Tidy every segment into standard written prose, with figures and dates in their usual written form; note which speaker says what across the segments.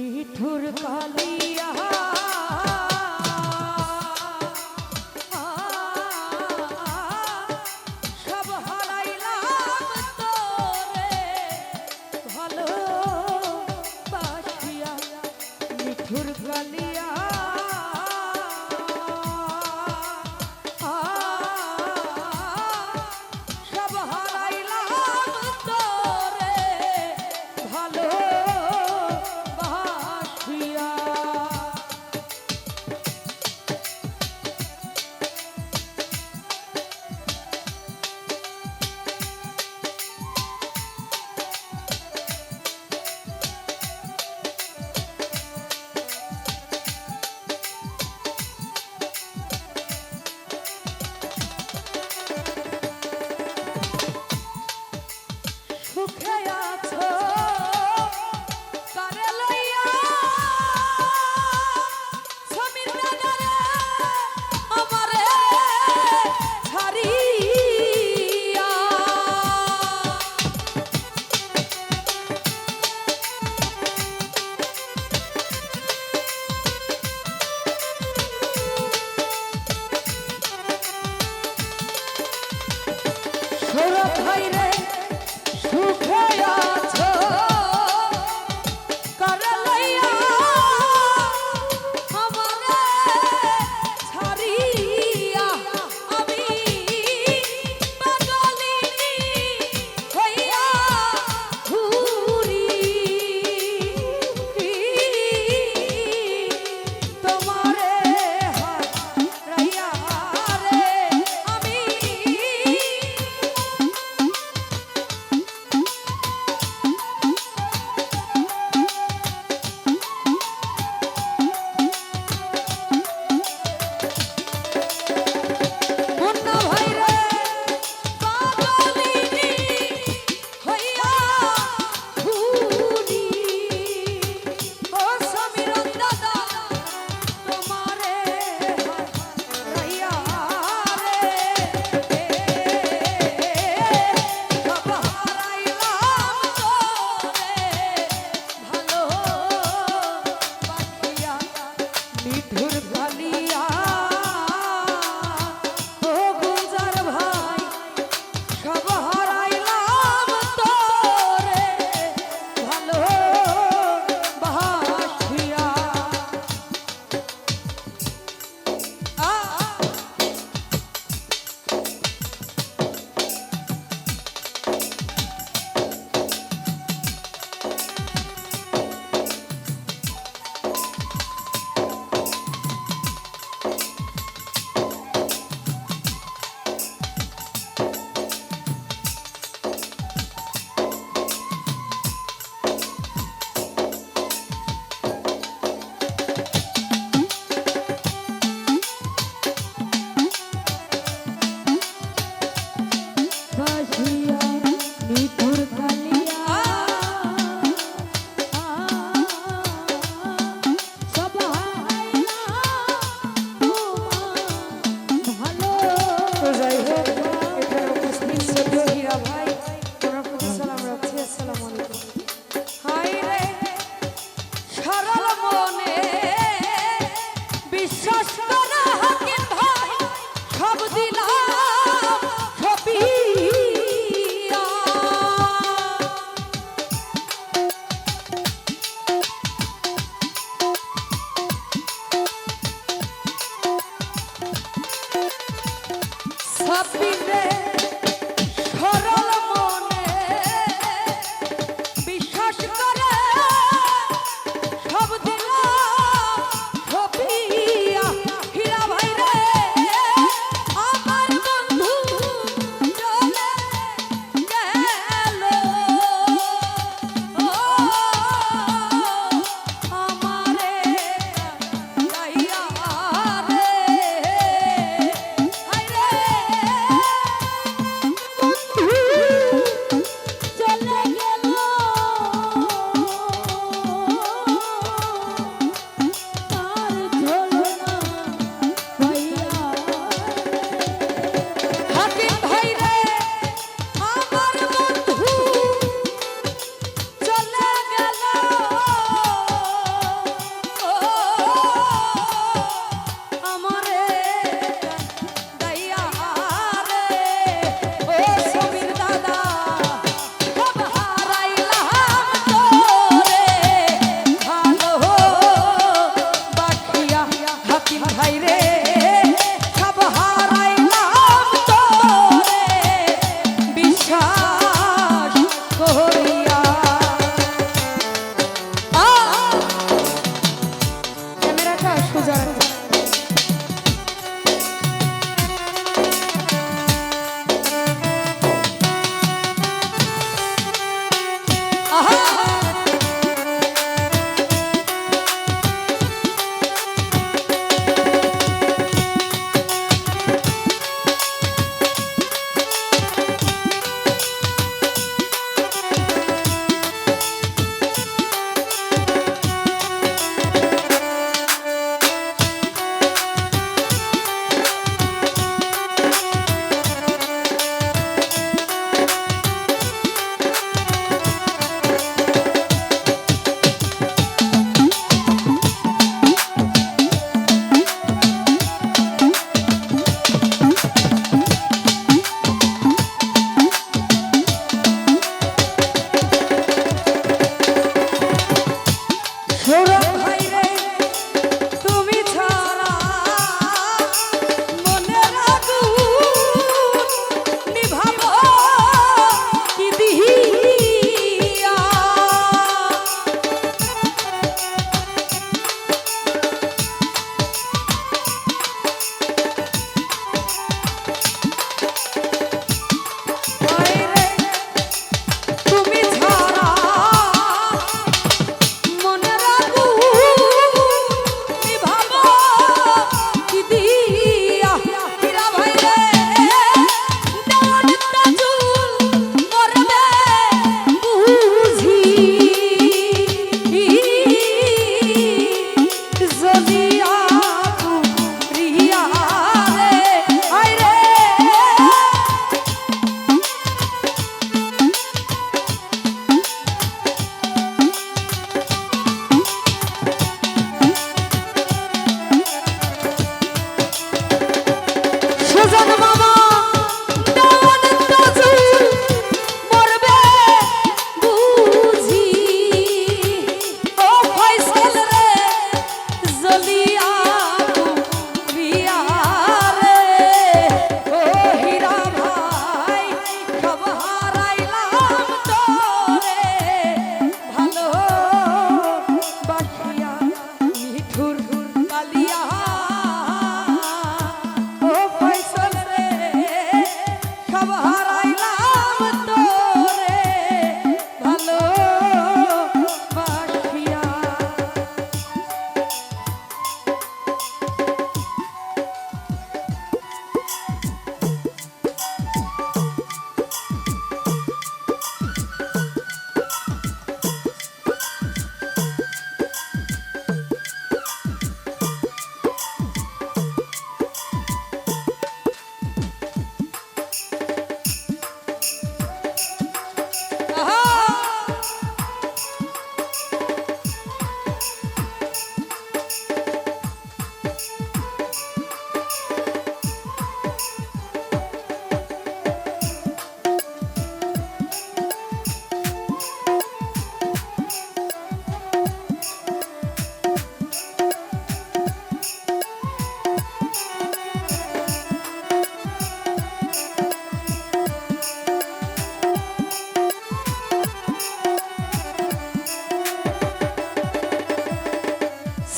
Speaker 1: নিঠুর কালিয়া সব হারাইলাম তোরে ভালোবাসিয়া নিঠুর কালিয়া সব হারাইলাম তোরে ভালোবাসিয়া। সুখে আছো কারে লইয়া সমীর দাদারে আমারে ছাড়িয়া সৌরভ ভাই রে সুখে আছো কারে লইয়া আমারে ছাড়িয়া আমি পাগলিনী হইয়া ঘুরি তোমারে হারাইয়া রে আমি মুন্না ভাই রে পাগলিনী হইয়া ঘুরি ও সমীর দাদা তোমারে হারাইয়া রে সব হারাইলাম তোরে ভালোবাসিয়া নিঠুর কালিয়া ও গুলজার ভাই সব হারাইলাম তোরে ভালোবাসিয়া। বাসিয়া নিঠুর কালিয়া সব হারাইলাম ভালো। তো যাই হোক, এখানে উপস্থিত শ্রদ্ধেয় হীরা ভাই ওনার প্রতি সালাম রাখছি। আসসালামু আলাইকুম। হাই রে সরল মনে বিশ্বাস করা হাকিম ভাই সব দিলাম সপিয়া সাবিরে সরল মনে বিশ্বাস করে সব দিলাম সপিয়া হীরা ভাই রে আমার বন্ধু চলে গেল ও আমারে লাইয়া রে হায় রে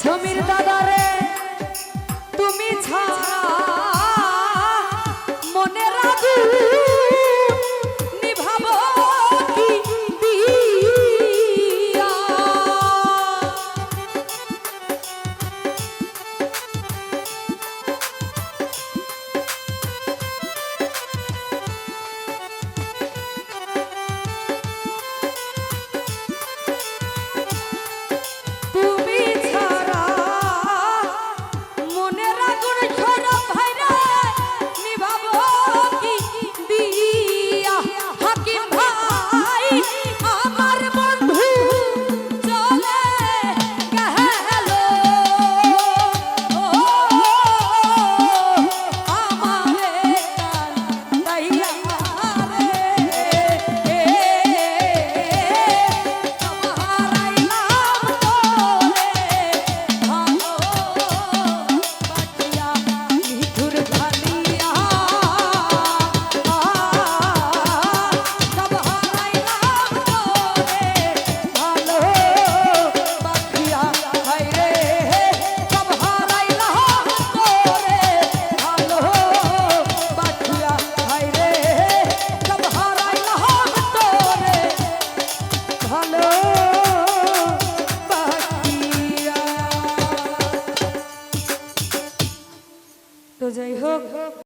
Speaker 1: সমীর দাদা